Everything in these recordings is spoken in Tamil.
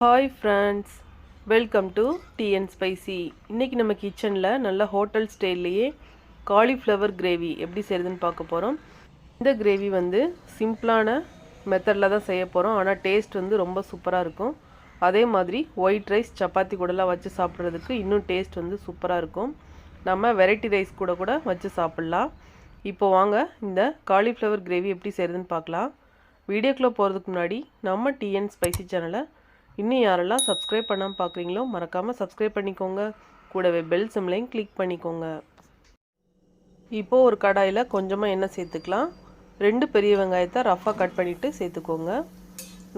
Hi friends, welcome to tea and spicy. இன்றைக்கி நம்ம கிச்சனில் நல்ல ஹோட்டல் ஸ்டைல்லையே காலிஃப்ளவர் கிரேவி எப்படி செய்கிறதுன்னு பார்க்க போகிறோம். இந்த கிரேவி சிம்பிளான மெத்தடில் தான் செய்ய போகிறோம். ஆனால் டேஸ்ட் ரொம்ப சூப்பராக இருக்கும். அதே மாதிரி ஒயிட் ரைஸ் சப்பாத்தி கூடலாம் வச்சு சாப்பிட்றதுக்கு இன்னும் டேஸ்ட் சூப்பராக இருக்கும். நம்ம வெரைட்டி ரைஸ் கூட வச்சு சாப்பிட்லாம். இப்போ வாங்க இந்த காலிஃப்ளவர் கிரேவி எப்படி செய்கிறதுன்னு பார்க்கலாம். வீடியோக்குள்ளே போகிறதுக்கு முன்னாடி நம்ம டீ அண்ட் ஸ்பைசி சேனலை இன்னும் யாரெல்லாம் சப்ஸ்கிரைப் பண்ணாமல் பார்க்குறீங்களோ மறக்காமல் சப்ஸ்கிரைப் பண்ணிக்கோங்க. கூடவே பெல் சிம்லையும் கிளிக் பண்ணிக்கோங்க. இப்போது ஒரு கடாயில் கொஞ்சமாக எண்ணெய் சேர்த்துக்கலாம். 2 பெரிய வெங்காயத்தை ரஃப்பாக கட் பண்ணிவிட்டு சேர்த்துக்கோங்க.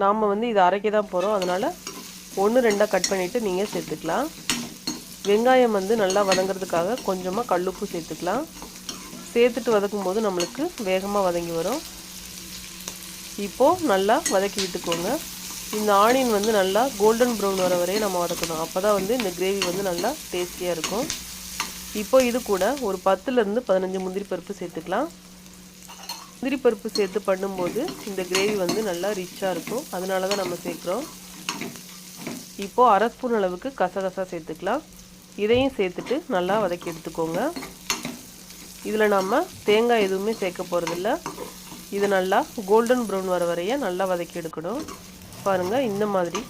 நாம் இதை அரைக்க தான் போகிறோம், அதனால் 1-2 கட் பண்ணிவிட்டு நீங்கள் சேர்த்துக்கலாம். வெங்காயம் நல்லா வதங்கிறதுக்காக கொஞ்சமாக கல்லுப்பு சேர்த்துக்கலாம். சேர்த்துட்டு வதக்கும் போது நம்மளுக்கு வேகமாக வதங்கி வரும். இப்போது நல்லா வதக்கி விட்டுக்கோங்க. இந்த ஆனியன் நல்லா கோல்டன் ப்ரௌன் வர வரையும் நம்ம வதக்கணும். அப்போ தான் இந்த கிரேவி நல்லா டேஸ்டியாக இருக்கும். இப்போ இது கூட ஒரு 10-15 முந்திரி பருப்பு சேர்த்துக்கலாம். முந்திரி பருப்பு சேர்த்து பண்ணும்போது இந்த கிரேவி நல்லா ரிச்சாக இருக்கும், அதனால தான் நம்ம சேர்க்குறோம். இப்போது 1/2 ஸ்பூன் அளவுக்கு கசகசா சேர்த்துக்கலாம். இதையும் சேர்த்துட்டு நல்லா வதக்கி எடுத்துக்கோங்க. இதில் நம்ம தேங்காய் எதுவுமே சேர்க்க போகிறதில்ல. இது நல்லா கோல்டன் ப்ரௌன் வர வரைய நல்லா வதக்கி எடுக்கணும். பாருங்கள், இந்த மாதிரி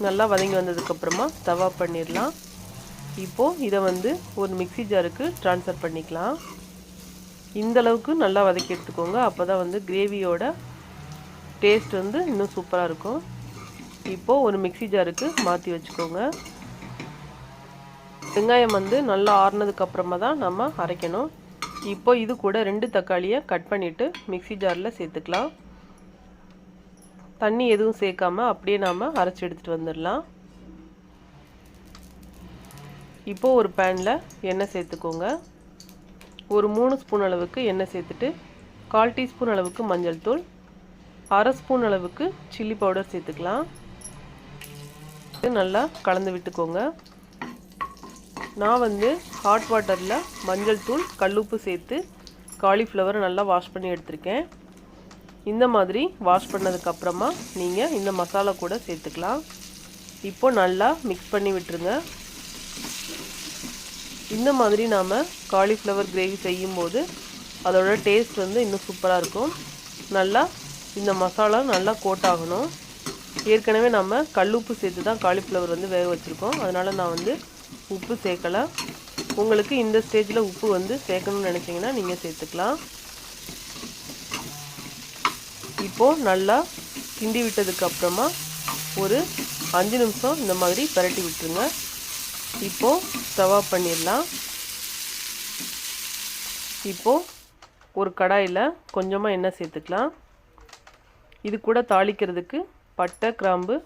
நல்லா வதங்கி வந்ததுக்கப்புறமா தவா பண்ணிடலாம். இப்போது இதை ஒரு மிக்ஸி ஜாருக்கு ட்ரான்ஸ்ஃபர் பண்ணிக்கலாம். இந்தளவுக்கு நல்லா வதக்கி எடுத்துக்கோங்க. அப்போ தான் கிரேவியோட டேஸ்ட் இன்னும் சூப்பராக இருக்கும். இப்போது ஒரு மிக்ஸி ஜாருக்கு மாற்றி வச்சுக்கோங்க. வெங்காயம் நல்லா ஆறுனதுக்கப்புறமா தான் நம்ம அரைக்கணும். இப்போ இது கூட 2 தக்காளியை கட் பண்ணிவிட்டு மிக்ஸி ஜாரில் சேர்த்துக்கலாம். தண்ணி எதுவும் சேர்க்காம அப்படியே நாம் அரைச்சி எடுத்துகிட்டு வந்துடலாம். இப்போது ஒரு பேனில் எண்ணெய் சேர்த்துக்கோங்க. ஒரு 3 ஸ்பூன் அளவுக்கு எண்ணெய் சேர்த்துட்டு 1/4 டீஸ்பூன் அளவுக்கு மஞ்சள் தூள், 1/2 ஸ்பூன் அளவுக்கு சில்லி பவுடர் சேர்த்துக்கலாம். நல்லா கலந்து விட்டுக்கோங்க. நான் ஹாட் வாட்டரில் மஞ்சள் தூள் கல்லுப்பு சேர்த்து காலிஃப்ளவரை நல்லா வாஷ் பண்ணி எடுத்திருக்கேன். இந்த மாதிரி வாஷ் பண்ணதுக்கப்புறமா நீங்கள் இந்த மசாலா கூட சேர்த்துக்கலாம். இப்போ நல்லா மிக்ஸ் பண்ணி விட்டுருங்க. இந்த மாதிரி நாம் காலிஃப்ளவர் கிரேவி செய்யும்போது அதோட டேஸ்ட் இன்னும் சூப்பராக இருக்கும். நல்லா இந்த மசாலா நல்லா கோட் ஆகணும். ஏற்கனவே நம்ம கல்லுப்பு சேர்த்து தான் காலிஃப்ளவர் வேக வச்சுருக்கோம், அதனால் நான் உப்பு சேர்க்கலை. உங்களுக்கு இந்த ஸ்டேஜில் உப்பு சேர்க்கணும்னு நினச்சிங்கன்னா நீங்கள் சேர்த்துக்கலாம். இப்போது நல்லா கிண்டி விட்டதுக்கப்புறமா ஒரு 5 நிமிஷம் இந்த மாதிரி பரட்டி விட்டுருங்க. இப்போது ஸ்டவ் ஆஃப் பண்ணிடலாம். இப்போது ஒரு கடாயில் கொஞ்சமாக எண்ணெய் சேர்த்துக்கலாம். இது கூட தாளிக்கிறதுக்கு பட்டை, கிராம்பு,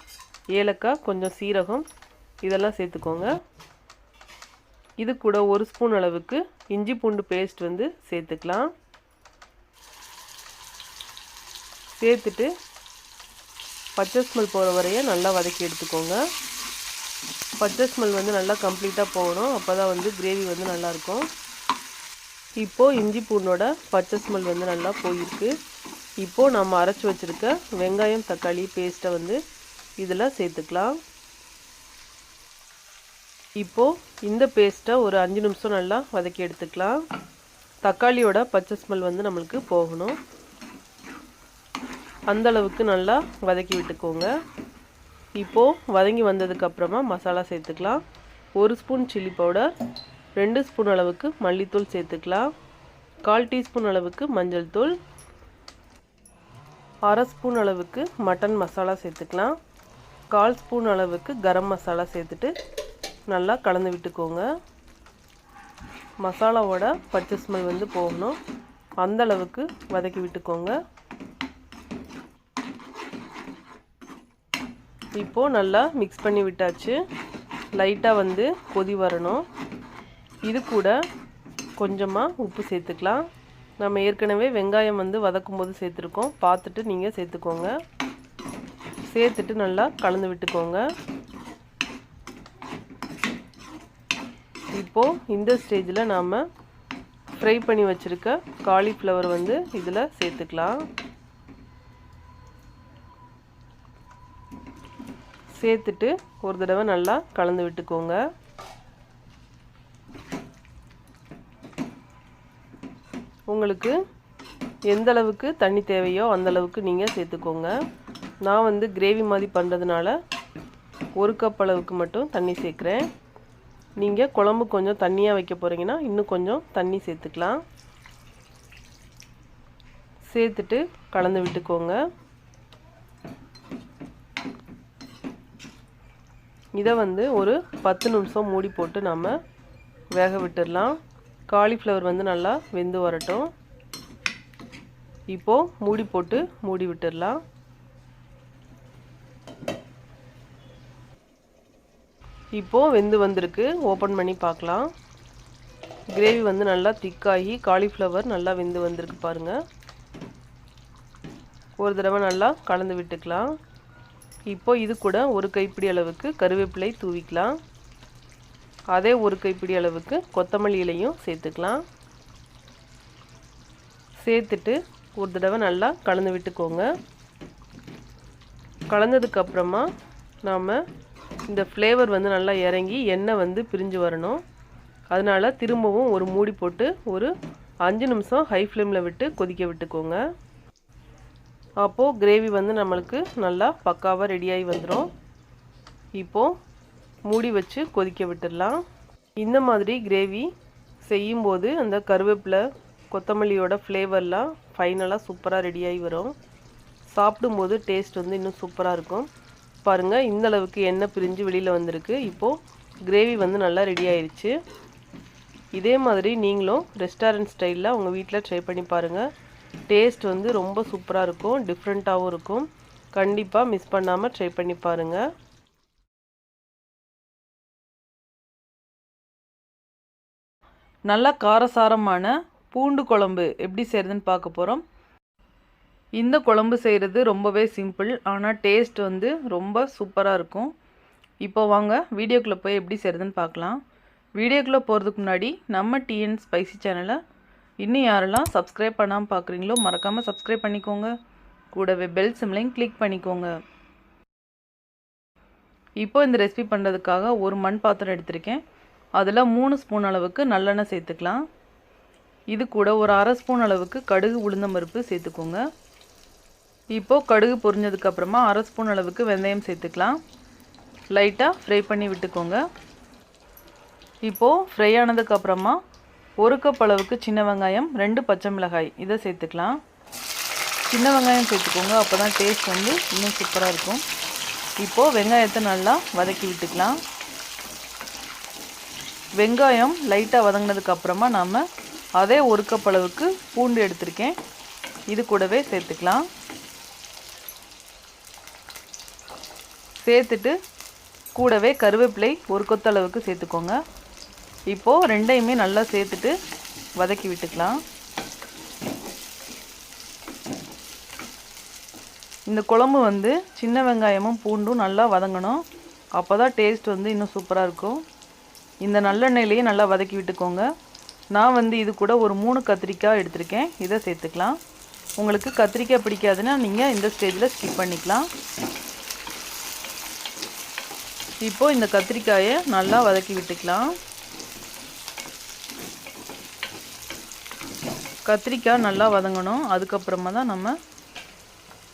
ஏலக்காய், கொஞ்சம் சீரகம் இதெல்லாம் சேர்த்துக்கோங்க. இது கூட 1 ஸ்பூன் அளவுக்கு இஞ்சி பூண்டு பேஸ்ட் சேர்த்துக்கலாம். சேர்த்துட்டு பச்சை ஸ்மெல் போகிற வரைய நல்லா வதக்கி எடுத்துக்கோங்க. பச்சை ஸ்மெல் நல்லா கம்ப்ளீட்டாக போகணும், அப்போ தான் கிரேவி நல்லாயிருக்கும். இப்போது இஞ்சி பூண்டோட பச்சை ஸ்மெல் நல்லா போயிருக்கு. இப்போது நம்ம அரைச்சி வச்சுருக்க வெங்காயம் தக்காளி பேஸ்ட்டை இதில் சேர்த்துக்கலாம். இப்போது இந்த பேஸ்ட்டை ஒரு 5 நிமிஷம் நல்லா வதக்கி எடுத்துக்கலாம். தக்காளியோட பச்சை ஸ்மெல் நம்மளுக்கு போகணும், அந்தளவுக்கு நல்லா வதக்கி விட்டுக்கோங்க. இப்போது வதங்கி வந்ததுக்கப்புறமா மசாலா சேர்த்துக்கலாம். 1 ஸ்பூன் சில்லி பவுடர், 2 ஸ்பூன் அளவுக்கு மல்லித்தூள் சேர்த்துக்கலாம். 1/4 டீஸ்பூன் அளவுக்கு மஞ்சள் தூள், 1/2 ஸ்பூன் அளவுக்கு மட்டன் மசாலா சேர்த்துக்கலாம். 1/4 ஸ்பூன் அளவுக்கு கரம் மசாலா சேர்த்துட்டு நல்லா கலந்து விட்டுக்கோங்க. மசாலாவோட பச்சை ஸ்மெல் போகணும், அந்தளவுக்கு வதக்கி விட்டுக்கோங்க. இப்போது நல்லா மிக்ஸ் பண்ணி விட்டாச்சு. லைட்டாக கொதி வரணும். இது கூட கொஞ்சமாக உப்பு சேர்த்துக்கலாம். நம்ம ஏற்கனவே வெங்காயம் வதக்கும் போது சேர்த்துருக்கோம், பார்த்துட்டு நீங்கள் சேர்த்துக்கோங்க. சேர்த்துட்டு நல்லா கலந்து விட்டுக்கோங்க. இப்போது இந்த ஸ்டேஜில் நாம் ஃப்ரை பண்ணி வச்சுருக்க காலிஃப்ளவர் இதில் சேர்த்துக்கலாம். சேர்த்துட்டு ஒரு தடவை நல்லா கலந்து விட்டுக்கோங்க. உங்களுக்கு எந்த அளவுக்கு தண்ணி தேவையோ அந்த அளவுக்கு நீங்கள் சேர்த்துக்கோங்க. நான் வந்து கிரேவி மாதிரி பண்ணுறதுனால 1 கப் அளவுக்கு மட்டும் தண்ணி சேர்க்குறேன். நீங்கள் குழம்பு கொஞ்சம் தண்ணியாக வைக்க போகிறீங்கன்னா இன்னும் கொஞ்சம் தண்ணி சேர்த்துக்கலாம். சேர்த்துட்டு கலந்து விட்டுக்கோங்க. இதை வந்து ஒரு 10 நிமிஷம் மூடி போட்டு நம்ம வேக விட்டுடலாம். காலிஃப்ளவர் வந்து நல்லா வெந்து வரட்டும். இப்போது மூடி போட்டு மூடி விட்டுடலாம். இப்போது வெந்து வந்திருக்கு. ஓப்பன் பண்ணி பார்க்கலாம். கிரேவி வந்து நல்லா திக்காகி காலிஃப்ளவர் நல்லா வெந்து வந்திருக்கு பாருங்கள். ஒரு தடவை நல்லா கலந்து விட்டுக்கலாம். இப்போது இது கூட ஒரு கைப்பிடி அளவுக்கு கருவேப்பிலை தூவிக்கலாம். அதே ஒரு கைப்பிடி அளவுக்கு கொத்தமல்லி இலையும் சேர்த்துக்கலாம். சேர்த்துட்டு ஒரு தடவை நல்லா கலந்து விட்டுக்கோங்க. கலந்ததுக்கப்புறமா நாம் இந்த ஃப்ளேவர் வந்து நல்லா இறங்கி எண்ணெய் வந்து பிரிஞ்சு வரணும். அதனால் திரும்பவும் ஒரு மூடி போட்டு ஒரு 5 நிமிஷம் ஹை ஃப்ளேமில் விட்டு கொதிக்க விட்டுக்கோங்க. அப்போது கிரேவி வந்து நம்மளுக்கு நல்லா பக்காவாக ரெடியாகி வந்துடும். இப்போது மூடி வச்சு கொதிக்க விட்டுடலாம். இந்த மாதிரி கிரேவி செய்யும்போது அந்த கருவேப்பிலை கொத்தமல்லியோட ஃப்ளேவர்லாம் ஃபைனலாக சூப்பராக ரெடியாகி வரும். சாப்பிடும்போது டேஸ்ட் வந்து இன்னும் சூப்பராக இருக்கும். பாருங்கள், இந்த அளவுக்கு எண்ணெய் பிரிஞ்சு வெளியில் வந்திருக்கு. இப்போது கிரேவி வந்து நல்லா ரெடி ஆயிடுச்சு. இதே மாதிரி நீங்களும் ரெஸ்டாரண்ட் ஸ்டைலில் உங்கள் வீட்டில் ட்ரை பண்ணி பாருங்கள். டேஸ்ட் வந்து ரொம்ப சூப்பராக இருக்கும், டிஃப்ரெண்ட்டாகவும் இருக்கும். கண்டிப்பாக மிஸ் பண்ணாமல் ட்ரை பண்ணி பாருங்கள். நல்லா காரசாரமான பூண்டு குழம்பு எப்படி செய்கிறதுன்னு பார்க்க போகிறோம். இந்த குழம்பு செய்கிறது ரொம்பவே சிம்பிள், ஆனால் டேஸ்ட் வந்து ரொம்ப சூப்பராக இருக்கும். இப்போ வாங்க வீடியோக்குள்ளே போய் எப்படி செய்கிறதுன்னு பார்க்கலாம். வீடியோக்குள்ளே போகிறதுக்கு முன்னாடி நம்ம டிஎன் ஸ்பைசி சேனலை இன்னும் யாரெல்லாம் சப்ஸ்கிரைப் பண்ணாமல் பார்க்குறீங்களோ மறக்காமல் சப்ஸ்கிரைப் பண்ணிக்கோங்க. கூடவே பெல் சிம்லையும் கிளிக் பண்ணிக்கோங்க. இப்போ இந்த ரெசிபி பண்ணுறதுக்காக ஒரு மண் பாத்திரம் எடுத்திருக்கேன். அதில் 3 ஸ்பூன் அளவுக்கு நல்லெண்ணெய் சேர்த்துக்கலாம். இது கூட ஒரு 1/2 ஸ்பூன் அளவுக்கு கடுகு உளுந்தம்பருப்பு சேர்த்துக்கோங்க. இப்போது கடுகு பொரிஞ்சதுக்கப்புறமா 1/2 ஸ்பூன் அளவுக்கு வெந்தயம் சேர்த்துக்கலாம். லைட்டாக ஃப்ரை பண்ணி விட்டுக்கோங்க. இப்போது ஃப்ரை ஆனதுக்கப்புறமா 1 கப் அளவுக்கு சின்ன வெங்காயம், 2 பச்சை மிளகாய் இதை சேர்த்துக்கலாம். சின்ன வெங்காயம் சேர்த்துக்கோங்க, அப்போ தான் டேஸ்ட் வந்து இன்னும் சூப்பராக இருக்கும். இப்போது வெங்காயத்தை நல்லா வதக்கி விட்டுக்கலாம். வெங்காயம் லைட்டாக வதங்கினதுக்கப்புறமா நாம் அதே 1 கப் அளவுக்கு பூண்டு எடுத்திருக்கேன், இது கூடவே சேர்த்துக்கலாம். சேர்த்துட்டு கூடவே கருவேப்பிலை 1 கொத்து அளவுக்கு சேர்த்துக்கோங்க. இப்போது ரெண்டையுமே நல்லா சேர்த்துட்டு வதக்கி விட்டுக்கலாம். இந்த குழம்பு வந்து சின்ன வெங்காயமும் பூண்டும் நல்லா வதங்கணும், அப்போ தான் டேஸ்ட் வந்து இன்னும் சூப்பராக இருக்கும். இந்த நல்லெண்ணெயிலேயே நல்லா வதக்கி விட்டுக்கோங்க. நான் வந்து இது கூட ஒரு 3 கத்திரிக்காய் எடுத்திருக்கேன், இதை சேர்த்துக்கலாம். உங்களுக்கு கத்திரிக்காய் பிடிக்காதுன்னா நீங்கள் இந்த ஸ்டேஜில் ஸ்கிப் பண்ணிக்கலாம். இப்போது இந்த கத்திரிக்காயை நல்லா வதக்கி விட்டுக்கலாம். கத்திரிக்காய் நல்லா வதங்கணும், அதுக்கப்புறமா தான் நம்ம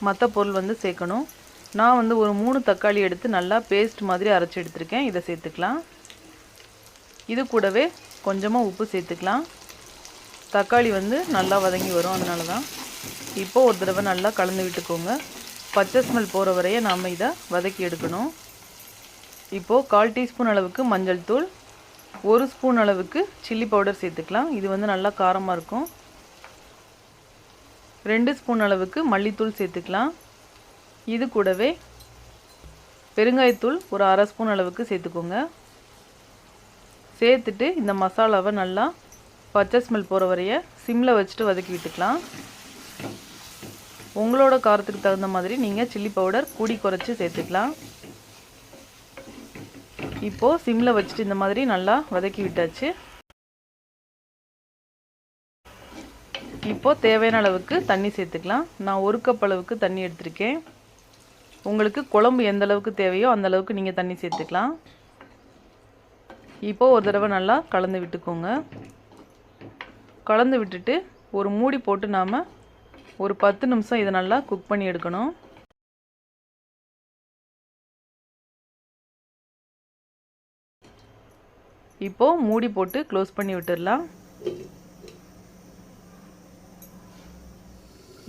மற்ற பொருள் வந்து சேர்க்கணும். நான் வந்து ஒரு 3 தக்காளி எடுத்து நல்லா பேஸ்ட் மாதிரி அரைச்சி எடுத்திருக்கேன், இதை சேர்த்துக்கலாம். இது கூடவே கொஞ்சமாக உப்பு சேர்த்துக்கலாம். தக்காளி வந்து நல்லா வதங்கி வரும், அதனால தான். இப்போது ஒரு தடவை நல்லா கலந்து விட்டுக்கோங்க. பச்சை ஸ்மெல் போகிற வரைய நாம் இதை வதக்கி எடுக்கணும். இப்போது 1/4 டீஸ்பூன் அளவுக்கு மஞ்சள் தூள், 1 ஸ்பூன் அளவுக்கு சில்லி பவுடர் சேர்த்துக்கலாம், இது வந்து நல்லா காரமாக இருக்கும். 2 ஸ்பூன் அளவுக்கு மல்லித்தூள் சேர்த்துக்கலாம். இது கூடவே பெருங்காயத்தூள் ஒரு 1/2 ஸ்பூன் அளவுக்கு சேர்த்துக்கோங்க. சேர்த்துட்டு இந்த மசாலாவை நல்லா பச்சை ஸ்மெல் போகிற வரைய சிம்மில் வச்சுட்டு வதக்கி விட்டுக்கலாம். உங்களோட காரத்துக்கு தகுந்த மாதிரி நீங்கள் சில்லி பவுடர் கூடி குறைச்சி சேர்த்துக்கலாம். இப்போது சிம்மில் வச்சுட்டு இந்த மாதிரி நல்லா வதக்கி விட்டாச்சு. இப்போது தேவையான அளவுக்கு தண்ணி சேர்த்துக்கலாம். நான் 1 கப் அளவுக்கு தண்ணி எடுத்திருக்கேன். உங்களுக்கு குழம்பு எந்த அளவுக்கு தேவையோ அந்த அளவுக்கு நீங்கள் தண்ணி சேர்த்துக்கலாம். இப்போது ஒரு தடவை நல்லா கலந்து விட்டுக்கோங்க. கலந்து விட்டுட்டு ஒரு மூடி போட்டு நாம் ஒரு 10 நிமிஷம் இதை நல்லா குக் பண்ணி எடுக்கணும். இப்போது மூடி போட்டு க்ளோஸ் பண்ணி விட்டுடலாம்.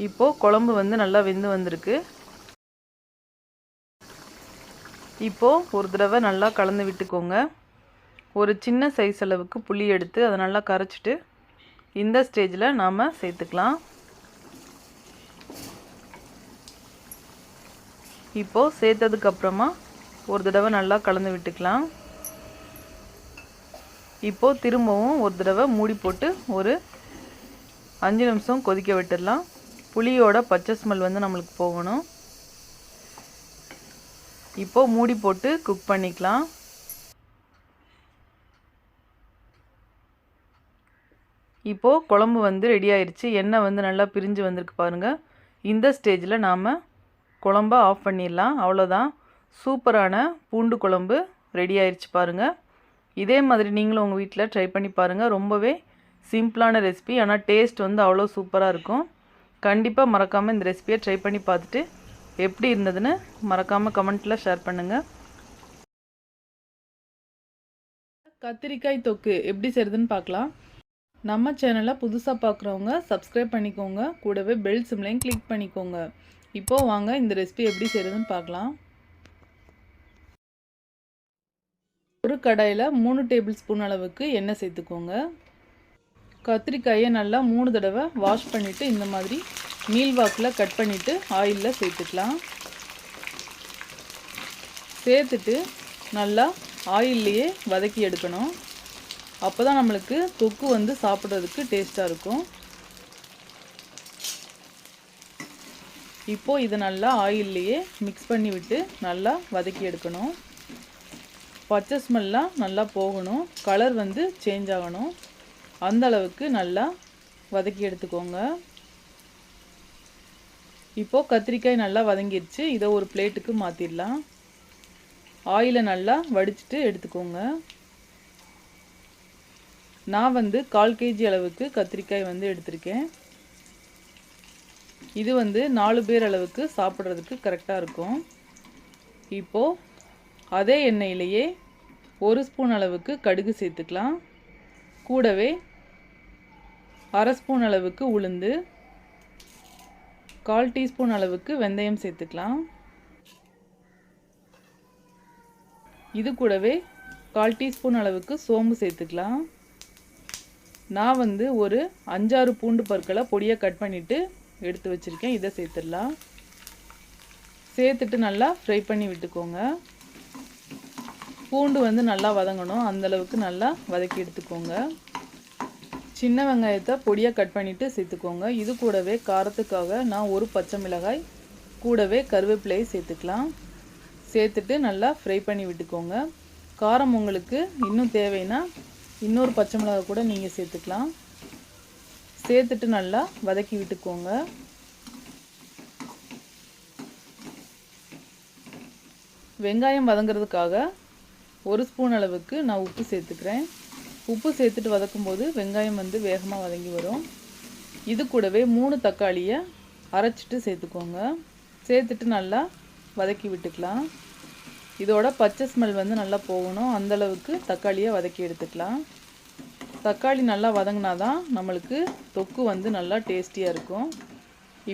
இப்போது குழம்பு வந்து நல்லா வெந்து வந்திருக்கு. இப்போது ஒரு தடவை நல்லா கலந்து விட்டுக்கோங்க. ஒரு சின்ன சைஸ் அளவுக்கு புளி எடுத்து அதை நல்லா கரைச்சிட்டு இந்த ஸ்டேஜில் நாம் சேர்த்துக்கலாம். இப்போது சேர்த்ததுக்கப்புறமா ஒரு தடவை நல்லா கலந்து விட்டுக்கலாம். இப்போது திரும்பவும் ஒரு தடவை மூடி போட்டு ஒரு 5 நிமிஷம் கொதிக்க விட்டுடலாம். புளியோட பச்சை ஸ்மெல் வந்து நம்மளுக்கு போகணும். இப்போது மூடி போட்டு குக் பண்ணிக்கலாம். இப்போது குழம்பு வந்து ரெடி ஆயிடுச்சு. எண்ணெய் வந்து நல்லா பிரிஞ்சு வந்திருக்கு பாருங்கள். இந்த ஸ்டேஜில் நாம் குழம்ப ஆஃப் பண்ணிடலாம். அவ்வளோதான், சூப்பரான பூண்டு குழம்பு ரெடி ஆயிடுச்சு பாருங்கள். இதே மாதிரி நீங்களும் உங்கள் வீட்டில் ட்ரை பண்ணி பாருங்கள். ரொம்பவே சிம்பிளான ரெசிபி, ஆனால் டேஸ்ட் வந்து அவ்வளோ சூப்பராக இருக்கும். கண்டிப்பாக மறக்காமல் இந்த ரெசிபியை ட்ரை பண்ணி பார்த்துட்டு எப்படி இருந்ததுன்னு மறக்காமல் கமெண்ட்டில் ஷேர் பண்ணுங்கள். கத்திரிக்காய் தொக்கு எப்படி செய்கிறதுன்னு பார்க்கலாம். நம்ம சேனலை புதுசாக பார்க்குறவங்க சப்ஸ்கிரைப் பண்ணிக்கோங்க. கூடவே பெல் சிம்லையும் கிளிக் பண்ணிக்கோங்க. இப்போது வாங்க இந்த ரெசிபி எப்படி செய்கிறதுன்னு பார்க்கலாம். ஒரு கடாயில் 3 டேபிள் ஸ்பூன் அளவுக்கு எண்ணெய் சேர்த்துக்கோங்க. கத்திரிக்காயை நல்லா 3 தடவை வாஷ் பண்ணிவிட்டு இந்த மாதிரி நீள்வாக்கில் கட் பண்ணிவிட்டு ஆயிலில் சேர்த்துக்கலாம். சேர்த்துட்டு நல்லா ஆயில்லையே வதக்கி எடுக்கணும். அப்போ தான் நம்மளுக்கு தொக்கு வந்து சாப்பிட்றதுக்கு டேஸ்ட்டாக இருக்கும். இப்போது இதை நல்லா ஆயில்லையே மிக்ஸ் பண்ணி விட்டு நல்லா வதக்கி எடுக்கணும். பச்சை ஸ்மெல்லாம் நல்லா போகணும், கலர் வந்து சேஞ்ச் ஆகணும். அந்த அளவுக்கு நல்லா வதக்கி எடுத்துக்கோங்க. இப்போது கத்திரிக்காய் நல்லா வதங்கிடுச்சு. இதை ஒரு பிளேட்டுக்கு மாற்றிடலாம். ஆயிலை நல்லா வடிச்சிட்டு எடுத்துக்கோங்க. நான் வந்து 1/4 kg அளவுக்கு கத்திரிக்காய் வந்து எடுத்திருக்கேன். இது வந்து 4 பேர் அளவுக்கு சாப்பிட்றதுக்கு கரெக்டாக இருக்கும். இப்போது அதே எண்ணெயிலேயே 1 ஸ்பூன் அளவுக்கு கடுகு சேர்த்துக்கலாம். கூடவே 1/2 ஸ்பூன் அளவுக்கு உளுந்து, 1/4 டீஸ்பூன் அளவுக்கு வெந்தயம் சேர்த்துக்கலாம். இது கூடவே 1/4 டீஸ்பூன் அளவுக்கு சோம்பு சேர்த்துக்கலாம். நான் வந்து ஒரு 5-6 பூண்டு பற்களை பொடியாக கட் பண்ணிவிட்டு எடுத்து வச்சுருக்கேன். இதை சேர்த்துடலாம். சேர்த்துட்டு நல்லா ஃப்ரை பண்ணி விட்டுக்கோங்க. பூண்டு வந்து நல்லா வதங்கணும், அந்தளவுக்கு நல்லா வதக்கி எடுத்துக்கோங்க. சின்ன வெங்காயத்தை பொடியாக கட் பண்ணிவிட்டு சேர்த்துக்கோங்க. இது கூடவே காரத்துக்காக நான் ஒரு பச்சை மிளகாய், கூடவே கருவேப்பிலையை சேர்த்துக்கலாம். சேர்த்துட்டு நல்லா ஃப்ரை பண்ணி விட்டுக்கோங்க. காரம் உங்களுக்கு இன்னும் தேவைன்னா இன்னொரு பச்சை மிளகாய் கூட நீங்கள் சேர்த்துக்கலாம். சேர்த்துட்டு நல்லா வதக்கி விட்டுக்கோங்க. வெங்காயம் வதங்கிறதுக்காக 1 ஸ்பூன் அளவுக்கு நான் உப்பு சேர்த்துக்கிறேன். உப்பு சேர்த்துட்டு வதக்கும்போது வெங்காயம் வந்து வேகமாக வதங்கி வரும். இது கூடவே 3 தக்காளியை அரைச்சிட்டு சேர்த்துக்கோங்க. சேர்த்துட்டு நல்லா வதக்கி விட்டுக்கலாம். இதோட பச்சை ஸ்மெல் வந்து நல்லா போகணும், அந்தளவுக்கு தக்காளியை வதக்கி எடுத்துக்கலாம். தக்காளி நல்லா வதங்கினா தான் நம்மளுக்கு தொக்கு வந்து நல்லா டேஸ்டியாக இருக்கும்.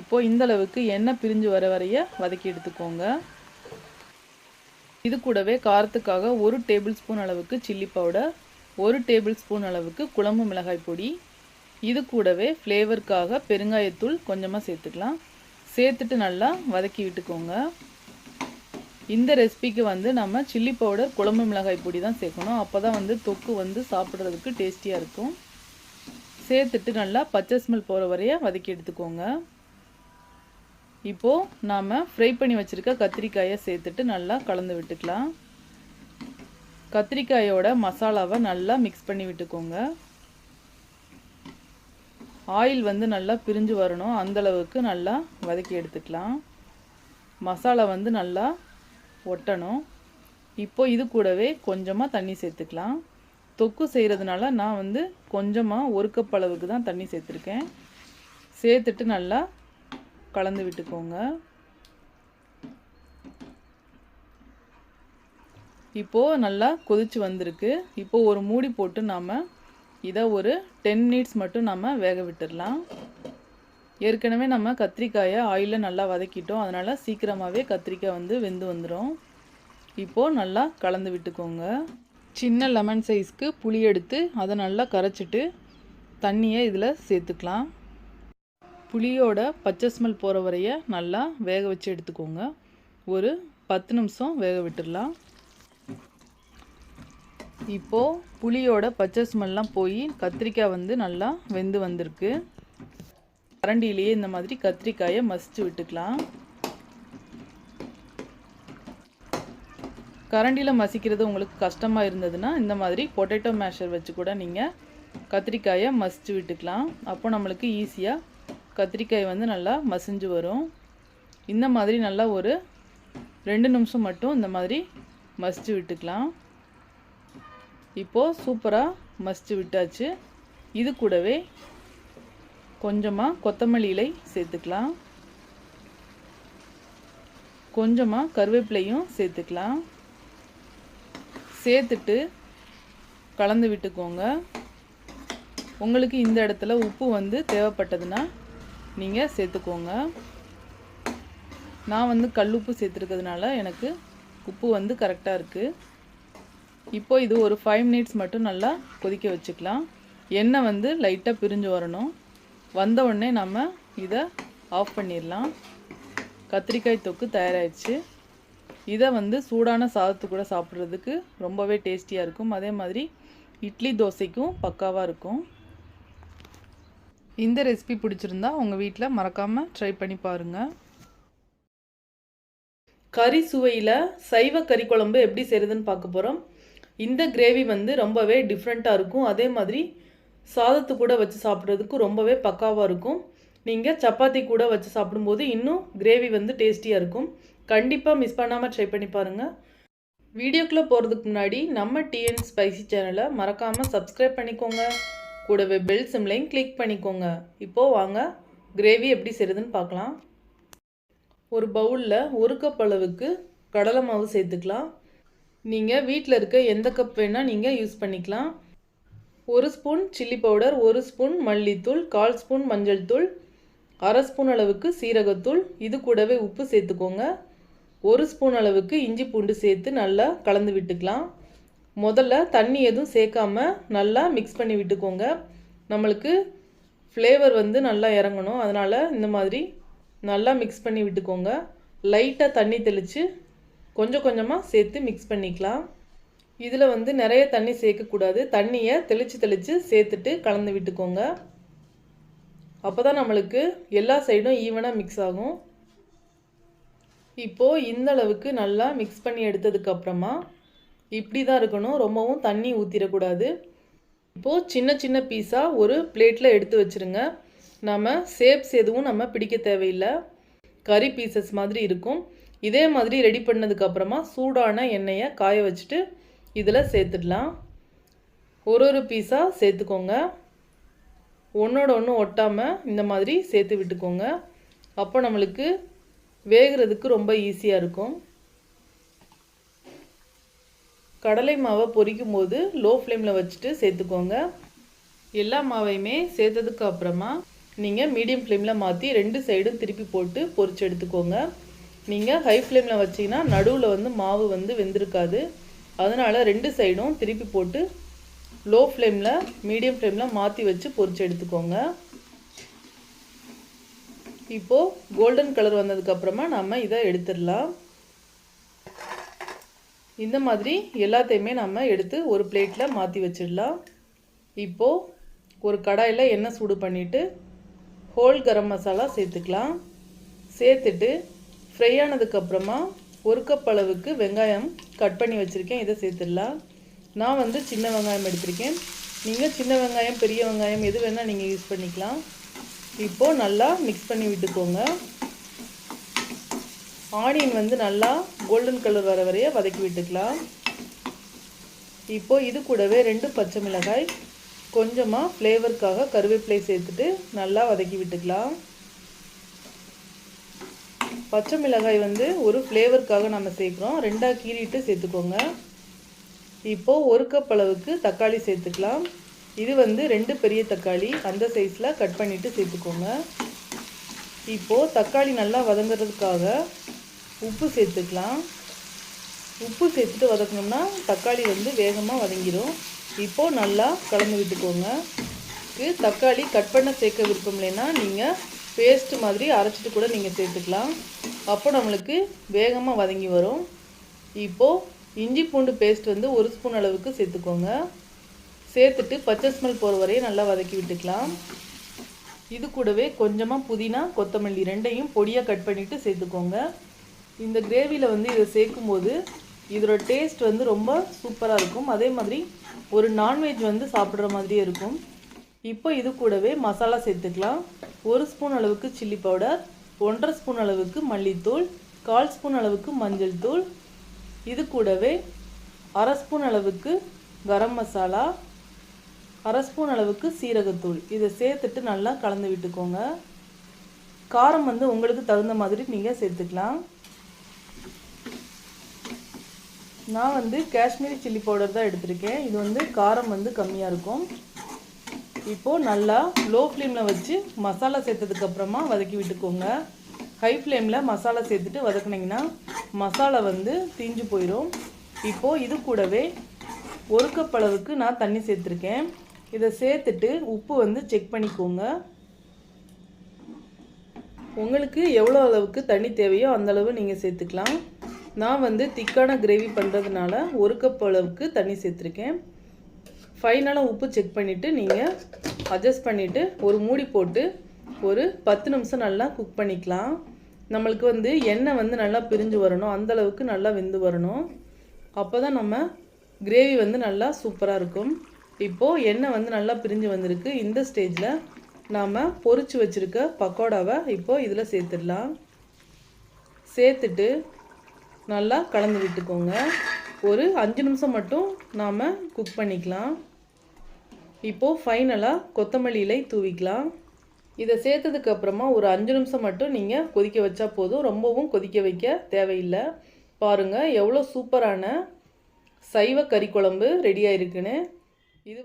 இப்போது இந்தளவுக்கு எண்ணெய் பிரிஞ்சு வர வரைய வதக்கி எடுத்துக்கோங்க. இது கூடவே காரத்துக்காக 1 டேபிள் ஸ்பூன் அளவுக்கு சில்லி பவுடர், 1 டேபிள் ஸ்பூன் அளவுக்கு குழம்பு மிளகாய் பொடி, இது கூடவே ஃப்ளேவருக்காக பெருங்காயத்தூள் கொஞ்சமாக சேர்த்துக்கலாம். சேர்த்துட்டு நல்லா வதக்கி விட்டுக்கோங்க. இந்த ரெசிபிக்கு வந்து நம்ம சில்லி பவுடர், குழம்பு மிளகாய் பொடி தான் சேர்க்கணும். அப்போ தான் வந்து தொக்கு வந்து சாப்பிட்றதுக்கு டேஸ்டியாக இருக்கும். சேர்த்துட்டு நல்லா பச்சை ஸ்மெல் போகிற வரைய வதக்கி எடுத்துக்கோங்க. இப்போது நாம் ஃப்ரை பண்ணி வச்சுருக்க கத்திரிக்காயை சேர்த்துட்டு நல்லா கலந்து விட்டுக்கலாம். கத்திரிக்காயோட மசாலாவை நல்லா மிக்ஸ் பண்ணி விட்டுக்கோங்க. ஆயில் வந்து நல்லா பிரிஞ்சு வரணும், அந்தளவுக்கு நல்லா வதக்கி எடுத்துக்கலாம். மசாலா வந்து நல்லா ஒட்டணும். இப்போ இது கூடவே கொஞ்சமாக தண்ணி சேர்த்துக்கலாம். தொக்கு செய்கிறதுனால நான் வந்து கொஞ்சமாக 1 கப் அளவுக்கு தான் தண்ணி சேர்த்துருக்கேன். சேர்த்துட்டு நல்லா கலந்து விட்டுக்கோங்க. இப்போது நல்லா கொதிச்சு வந்திருக்கு. இப்போது ஒரு மூடி போட்டு நாம் இதை ஒரு 10 மினிட்ஸ் மட்டும் நம்ம வேக விட்டுடலாம். ஏற்கனவே நம்ம கத்திரிக்காயை ஆயிலில் நல்லா வதக்கிட்டோம். அதனால் சீக்கிரமாகவே கத்திரிக்காய் வந்து வெந்து வந்துடும். இப்போது நல்லா கலந்து விட்டுக்கோங்க. சின்ன லெமன் சைஸ்க்கு புளி எடுத்து அதை நல்லா கரைச்சிட்டு தண்ணியை இதில் சேர்த்துக்கலாம். புளியோட பச்சை ஸ்மெல் போகிற வரைய நல்லா வேக வச்சு எடுத்துக்கோங்க. ஒரு 10 நிமிஷம் வேக விட்டுடலாம். இப்போது புளியோட பச்சை ஸ்மெல்லாம் போய் கத்திரிக்காய் வந்து நல்லா வெந்து வந்திருக்கு. கரண்டிலேயே இந்த மாதிரி கத்திரிக்காயை மசிச்சு விட்டுக்கலாம். கரண்டியில் மசிக்கிறது உங்களுக்கு கஷ்டமாக இருந்ததுன்னா இந்த மாதிரி பொட்டேட்டோ மேஷர் வச்சு கூட நீங்கள் கத்திரிக்காயை மசிச்சு விட்டுக்கலாம். அப்போ நம்மளுக்கு ஈஸியாக கத்திரிக்காய் வந்து நல்லா மசிஞ்சு வரும். இந்த மாதிரி நல்லா ஒரு 2 நிமிஷம் மட்டும் இந்த மாதிரி மசிச்சு விட்டுக்கலாம். இப்போது சூப்பராக மசிச்சு விட்டாச்சு. இது கூடவே கொஞ்சமாக கொத்தமல்லி இலை சேர்த்துக்கலாம். கொஞ்சமாக கருவேப்பிலையும் சேர்த்துக்கலாம். சேர்த்துட்டு கலந்து விட்டுக்கோங்க. உங்களுக்கு இந்த இடத்துல உப்பு வந்து தேவைப்பட்டதுன்னா நீங்கள் சேர்த்துக்கோங்க. நான் வந்து கல்லுப்பு சேர்த்துருக்கிறதுனால எனக்கு உப்பு வந்து கரெக்டாக இருக்குது. இப்போ இது ஒரு 5 மினிட்ஸ் மட்டும் நல்லா கொதிக்க வச்சுக்கலாம். எண்ணெய் வந்து லைட்டாக பிரிஞ்சு வரணும். வந்த உடனே நம்ம இதை ஆஃப் பண்ணிடலாம். கத்திரிக்காய் தொக்கு தயாராகிடுச்சு. இதை வந்து சூடான சாதத்து கூட சாப்பிட்றதுக்கு ரொம்பவே டேஸ்டியாக இருக்கும். அதே மாதிரி இட்லி தோசைக்கும் பக்காவாக இருக்கும். இந்த ரெசிபி பிடிச்சிருந்தா உங்கள் வீட்டில் மறக்காமல் ட்ரை பண்ணி பாருங்கள். கறி சுவையில் சைவ கறி குழம்பு எப்படி செய்கிறதுன்னு பார்க்க போகிறோம். இந்த கிரேவி வந்து ரொம்பவே டிஃப்ரெண்ட்டாக இருக்கும். அதே மாதிரி சாதத்து கூட வச்சு சாப்பிட்றதுக்கு ரொம்பவே பக்காவாக இருக்கும். நீங்கள் சப்பாத்தி கூட வச்சு சாப்பிடும்போது இன்னும் கிரேவி வந்து டேஸ்டியாக இருக்கும். கண்டிப்பாக மிஸ் பண்ணாமல் ட்ரை பண்ணி பாருங்கள். வீடியோக்குள்ளே போகிறதுக்கு முன்னாடி நம்ம டிஎன் ஸ்பைசி சேனலை மறக்காமல் சப்ஸ்கிரைப் பண்ணிக்கோங்க. கூடவே பெல் சிம்லையும் கிளிக் பண்ணிக்கோங்க. இப்போது வாங்க கிரேவி எப்படி செய்கிறதுன்னு பார்க்கலாம். ஒரு பவுலில் 1 கப் அளவுக்கு கடலை மாவு சேர்த்துக்கலாம். நீங்கள் வீட்டில் இருக்க எந்த கப் வேணால் நீங்கள் யூஸ் பண்ணிக்கலாம். 1 ஸ்பூன் சில்லி பவுடர், 1 ஸ்பூன் மல்லித்தூள், 1/4 ஸ்பூன் மஞ்சள் தூள், 1/2 ஸ்பூன் அளவுக்கு சீரகத்தூள், இது கூடவே உப்பு சேர்த்துக்கோங்க. 1 ஸ்பூன் அளவுக்கு இஞ்சி பூண்டு சேர்த்து நல்லா கலந்து விட்டுக்கலாம். முதல்ல தண்ணி எதுவும் சேர்க்காம நல்லா மிக்ஸ் பண்ணி விட்டுக்கோங்க. நம்மளுக்கு ஃப்ளேவர் வந்து நல்லா இறங்கணும். அதனால் இந்த மாதிரி நல்லா மிக்ஸ் பண்ணி விட்டுக்கோங்க. லைட்டாக தண்ணி தெளித்து கொஞ்சம் கொஞ்சமாக சேர்த்து மிக்ஸ் பண்ணிக்கலாம். இதில் வந்து நிறைய தண்ணி சேர்க்கக்கூடாது. தண்ணியை தெளித்து சேர்த்துட்டு கலந்து விட்டுக்கோங்க. அப்போ தான் நம்மளுக்கு எல்லா சைடும் ஈவனாக மிக்ஸ் ஆகும். இப்போது இந்த அளவுக்கு நல்லா மிக்ஸ் பண்ணி எடுத்ததுக்கப்புறமா இப்படி தான் இருக்கணும். ரொம்பவும் தண்ணி ஊற்றிடக்கூடாது. இப்போது சின்ன சின்ன பீஸாக ஒரு பிளேட்டில் எடுத்து வச்சுருங்க. நம்ம ஷேப்ஸ் எதுவும் நம்ம பிடிக்க தேவையில்லை. கறி பீசஸ் மாதிரி இருக்கும். இதே மாதிரி ரெடி பண்ணதுக்கப்புறமா சூடான எண்ணெயை காய வச்சுட்டு இதில் சேர்த்துடலாம். ஒரு பீஸாக சேர்த்துக்கோங்க. ஒன்றோட ஒன்று ஒட்டாமல் இந்த மாதிரி சேர்த்து விட்டுக்கோங்க. அப்போ நம்மளுக்கு வேகிறதுக்கு ரொம்ப ஈஸியாக இருக்கும். கடலை மாவை பொரிக்கும் போது லோ ஃப்ளேமில் வச்சுட்டு சேர்த்துக்கோங்க. எல்லா மாவையுமே சேர்த்ததுக்கு அப்புறமா நீங்கள் மீடியம் ஃப்ளேமில் மாற்றி 2 சைடும் திருப்பி போட்டு பொரிச்சு எடுத்துக்கோங்க. நீங்கள் ஹை ஃப்ளேமில் வச்சிங்கன்னா நடுவில் வந்து மாவு வந்து வெந்திருக்காது. அதனால் 2 சைடும் திருப்பி போட்டு லோ ஃப்ளேமில் மீடியம் ஃப்ளேமில் மாற்றி வச்சு பொரிச்சு எடுத்துக்கோங்க. இப்போது கோல்டன் கலர் வந்ததுக்கப்புறமா நம்ம இதை எடுத்துடலாம். இந்த மாதிரி எல்லாத்தையுமே நம்ம எடுத்து ஒரு பிளேட்டில் மாற்றி வச்சிடலாம். இப்போது ஒரு கடாயில் எண்ணெய் சூடு பண்ணிவிட்டு ஹோல் கரம் மசாலா சேர்த்துக்கலாம். சேர்த்துட்டு ஃப்ரை ஆனதுக்கப்புறமா 1 கப் அளவுக்கு வெங்காயம் கட் பண்ணி வச்சுருக்கேன். இதை சேர்த்துடலாம். நான் வந்து சின்ன வெங்காயம் எடுத்திருக்கேன். நீங்கள் சின்ன வெங்காயம் பெரிய வெங்காயம் எது வேணால் நீங்கள் யூஸ் பண்ணிக்கலாம். இப்போது நல்லா மிக்ஸ் பண்ணி விட்டுக்கோங்க. ஆனியன் வந்து நல்லா கோல்டன் கலர் வர வரைய வதக்கி விட்டுக்கலாம். இப்போது இது கூடவே 2 பச்சை மிளகாய், கொஞ்சமாக ஃப்ளேவருக்காக கருவேப்பிலை சேர்த்துட்டு நல்லா வதக்கி விட்டுக்கலாம். பச்சை மிளகாய் வந்து ஒரு ஃப்ளேவருக்காக நம்ம சேர்க்குறோம். 2ஆக கீறிட்டு சேர்த்துக்கோங்க. இப்போது 1 கப் அளவுக்கு தக்காளி சேர்த்துக்கலாம். இது வந்து 2 பெரிய தக்காளி, அந்த சைஸில் கட் பண்ணிவிட்டு சேர்த்துக்கோங்க. இப்போது தக்காளி நல்லா வதங்குறதுக்காக உப்பு சேர்த்துக்கலாம். உப்பு சேர்த்துட்டு வதக்கணும்னா தக்காளி வந்து வேகமாக வதங்கிடும். இப்போது நல்லா கலந்து விட்டுக்கோங்க. தக்காளி கட் பண்ண சேர்க்க விருப்பம் இல்லைன்னா நீங்கள் பேஸ்ட் மாதிரி அரைச்சிட்டு கூட நீங்கள் சேர்த்துக்கலாம். அப்போ நம்மளுக்கு வேகமாக வதங்கி வரும். இப்போது இஞ்சி பூண்டு பேஸ்ட் வந்து 1 ஸ்பூன் அளவுக்கு சேர்த்துக்கோங்க. சேர்த்துட்டு பச்சை ஸ்மெல் போகிற வரையும் நல்லா வதக்கி விட்டுக்கலாம். இது கூடவே கொஞ்சமாக புதினா, கொத்தமல்லி 2ஐயும் பொடியாக கட் பண்ணிவிட்டு சேர்த்துக்கோங்க. இந்த கிரேவியில் வந்து இதை சேர்க்கும்போது இதோட டேஸ்ட் வந்து ரொம்ப சூப்பராக இருக்கும். அதே மாதிரி ஒரு நான்வெஜ் வந்து சாப்பிட்ற மாதிரியே இருக்கும். இப்போ இது கூடவே மசாலா சேர்த்துக்கலாம். 1 ஸ்பூன் அளவுக்கு சில்லி பவுடர், 1.5 ஸ்பூன் அளவுக்கு மல்லித்தூள், 1/4 ஸ்பூன் அளவுக்கு மஞ்சள் தூள், இது கூடவே 1/2 ஸ்பூன் அளவுக்கு கரம் மசாலா, 1/2 ஸ்பூன் அளவுக்கு சீரகத்தூள். இதை சேர்த்துட்டு நல்லா கலந்து விட்டுக்கோங்க. காரம் வந்து உங்களுக்கு தகுந்த மாதிரி நீங்கள் சேர்த்துக்கலாம். நான் வந்து காஷ்மீரி சில்லி பவுடர் தான் எடுத்திருக்கேன். இது வந்து காரம் வந்து கம்மியாக இருக்கும். இப்போது நல்லா லோ ஃப்ளேமில் வச்சு மசாலா சேர்த்ததுக்கப்புறமா வதக்கி விட்டுக்கோங்க. ஹை ஃப்ளேமில் மசாலா சேர்த்துட்டு வதக்குனிங்கன்னா மசாலா வந்து தீஞ்சு போயிடும். இப்போது இது கூடவே 1 கப் அளவுக்கு நான் தண்ணி சேர்த்துருக்கேன். இதை சேர்த்துட்டு உப்பு வந்து செக் பண்ணிக்கோங்க. உங்களுக்கு எவ்வளோ அளவுக்கு தண்ணி தேவையோ அந்தளவு நீங்கள் சேர்த்துக்கலாம். நான் வந்து திக்கான கிரேவி பண்ணுறதுனால 1 கப் அளவுக்கு தண்ணி சேர்த்துருக்கேன். ஃபைனலாக உப்பு செக் பண்ணிவிட்டு நீங்கள் அட்ஜஸ்ட் பண்ணிவிட்டு ஒரு மூடி போட்டு ஒரு 10 நிமிஷம் நல்லா குக் பண்ணிக்கலாம். நம்மளுக்கு வந்து எண்ணெய் வந்து நல்லா பிரிஞ்சு வரணும், அந்தளவுக்கு நல்லா வெந்து வரணும். அப்போ தான் நம்ம கிரேவி வந்து நல்லா சூப்பராக இருக்கும். இப்போது எண்ணெய் வந்து நல்லா பிரிஞ்சு வந்திருக்கு. இந்த ஸ்டேஜில் நாம் பொரிச்சு வச்சுருக்க பக்கோடாவை இப்போது இதில் சேர்த்துடலாம். சேர்த்துட்டு நல்லா கலந்து விட்டுக்கோங்க. ஒரு 5 நிமிஷம் மட்டும் நாம் குக் பண்ணிக்கலாம். இப்போது ஃபைனலாக கொத்தமல்லி இலை தூவிக்கலாம். இதை சேர்த்ததுக்கப்புறமா ஒரு 5 நிமிஷம் மட்டும் நீங்கள் கொதிக்க வச்சா போதும். ரொம்பவும் கொதிக்க வைக்க தேவையில்லை. பாருங்கள் எவ்வளோ சூப்பரான சைவ கறி குழம்பு ரெடி ஆயிருக்குன்னு. இது